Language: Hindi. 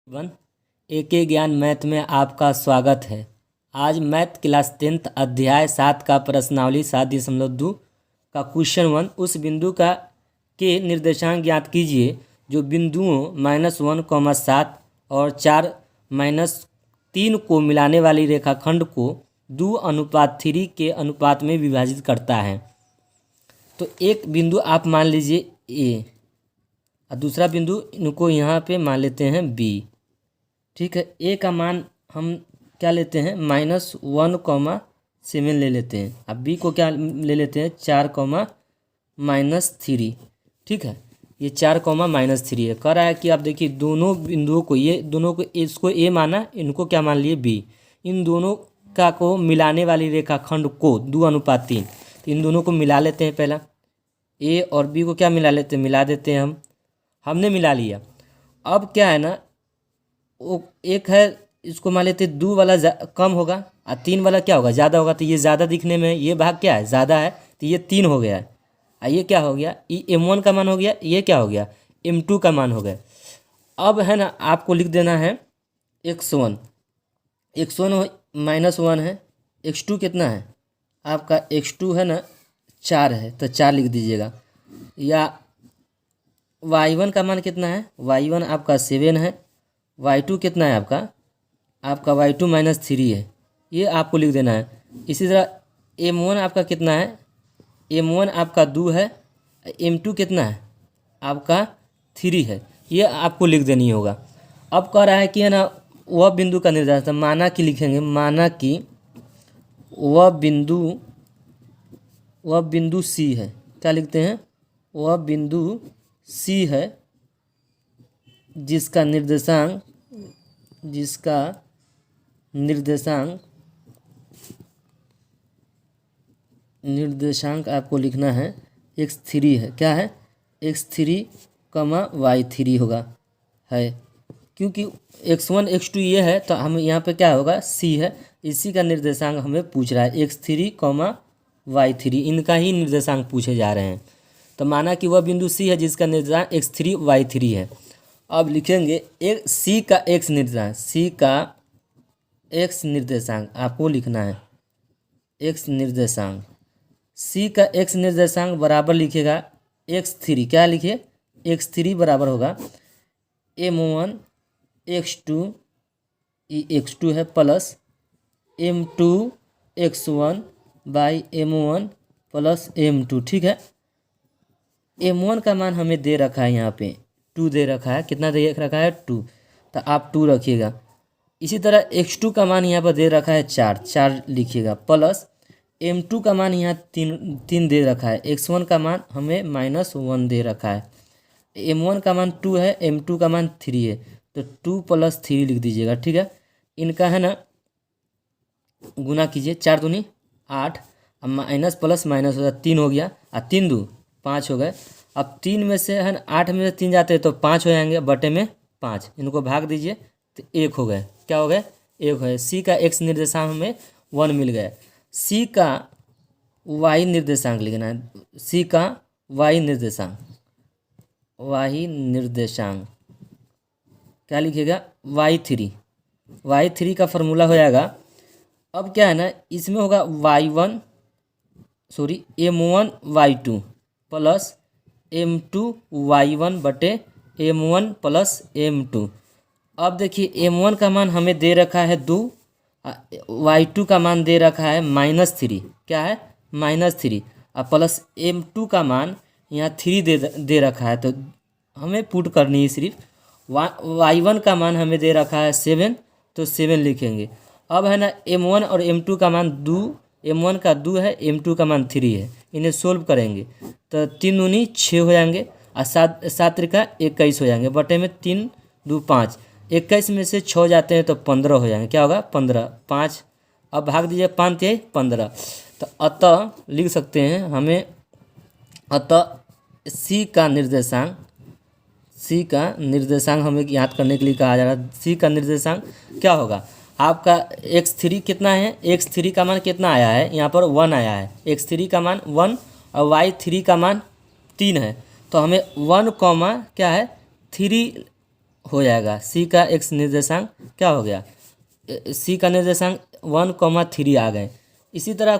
वन एके ज्ञान मैथ में आपका स्वागत है। आज मैथ क्लास 10th अध्याय 7 का प्रश्नावली 7.2 का क्वेश्चन 1 उस बिंदु का के निर्देशांक ज्ञात कीजिए जो बिंदुओं -1, 7 और 4, -3 को मिलाने वाली रेखाखंड को 2:3 के अनुपात में विभाजित करता है। तो एक बिंदु आप मान लीजिए ए और दूसरा बिंदु इनको यहाँ पे मान लेते हैं बी। ठीक है, ए का मान हम क्या लेते हैं -1, ले लेते हैं। अब बी को क्या ले लेते हैं 4, -3। ठीक है, ये 4, -3 है। कह रहा है कि आप देखिए दोनों बिंदुओं को इसको ए माना, इनको क्या मान लिए बी। इन दोनों का को मिलाने वाली रेखाखंड को 2:3। तो इन दोनों को मिला लेते हैं। पहला ए और बी को क्या मिला लेते हैं, मिला देते हैं। हमने मिला लिया। अब क्या है ना, वो एक है इसको मान लेते 2 वाला कम होगा और 3 वाला क्या होगा ज़्यादा होगा। तो ये ज़्यादा दिखने में ये भाग क्या है ज़्यादा है, तो ये 3 हो गया है। और ये क्या हो गया, ये m1 का मान हो गया, ये क्या हो गया m2 का मान हो गया। अब है ना आपको लिख देना है x1 -1 है, x2 कितना है आपका, x2 है ना 4 है, तो 4 लिख दीजिएगा। या y1 का मान कितना है, y1 आपका 7 है, y2 कितना है आपका y2 -3 है, ये आपको लिख देना है। इसी तरह m1 आपका कितना है, m1 आपका 2 है, m2 कितना है आपका 3 है, ये आपको लिख देनी होगा। अब कह रहा है कि है ना वह बिंदु का निर्धारण, माना कि लिखेंगे, माना कि वह बिंदु C है। क्या लिखते हैं, वह बिंदु C है जिसका निर्देशांक आपको लिखना है x3 है। क्या है x3, y3 होगा है, क्योंकि x1 x2 ये है तो हम यहाँ पे क्या होगा C है, इसी का निर्देशांक हमें पूछ रहा है x3, y3, इनका ही निर्देशांक पूछे जा रहे हैं। तो माना कि वह बिंदु C है जिसका निर्देशांक x3 y3 है। अब लिखेंगे C का x निर्देशांक आपको लिखना है, C का x निर्देशांक बराबर लिखेगा x3। क्या लिखे, x3 बराबर होगा m1 x2, x2 है, plus m2 x1 by m1 plus m2। ठीक है, m1 का मान हमें दे रखा है, यहाँ पे 2 दे रखा है। कितना दे रखा है 2, तो आप 2 रखिएगा। इसी तरह x2 का मान यहाँ पर दे रखा है 4 लिखिएगा, प्लस m2 का मान यहाँ 3 दे रखा है। x1 का मान हमें -1 दे रखा है, m1 का मान 2 है, m2 का मान 3 है, तो 2 + 3 लिख दीजिएगा। ठीक है, इनका है ना गुना कीजिए, 4 दूनी 8, अब माइनस प्लस माइनस हो जाता 3 हो गया, और 3 2 5 हो गए। अब 3 में से है ना 8 में से 3 जाते हैं तो 5 हो जाएंगे, बटे में 5, इनको भाग दीजिए तो 1 हो गए। क्या हो गए 1 हो गए। C का x निर्देशांक हमें 1 मिल गया। C का y निर्देशांक लिखना है, C का y निर्देशांक क्या लिखिएगा y3 का फॉर्मूला हो जाएगा। अब क्या है ना इसमें होगा m1 y2 plus m2 y1 बटे m1 प्लस m2। अब देखिए m1 का मान हमें दे रखा है 2, y2 का मान दे रखा है -3। क्या है -3, और प्लस m2 का मान यहाँ 3 दे रखा है, तो हमें पुट करनी है सिर्फ। y1 का मान हमें दे रखा है 7, तो 7 लिखेंगे। अब है ना m1 और m2 का मान 2, m1 का 2 है, m2 का मान 3 है, इन्हें सोल्व करेंगे तो 3 दूनी 6 हो जाएंगे, और 7 त्रिका 21 हो जाएंगे, बटे में 3 2 5, 21 में से 6 जाते हैं तो 15 हो जाएंगे। क्या होगा 15, 5। अब भाग दीजिए 5 × 15, तो अतः लिख सकते हैं हमें, अतः C का निर्देशांक हमें याद करने के लिए कहा जा रहा है। C का निर्देशांक क्या होगा आपका, x3 कितना है, x3 का मान कितना आया है, यहाँ पर 1 आया है, x3 का मान 1 और y3 का मान 3 है, तो हमें 1, क्या है 3 हो जाएगा। सी का एक्स निर्देशांक क्या हो गया, सी का निर्देशांक 1,3 आ गए। इसी तरह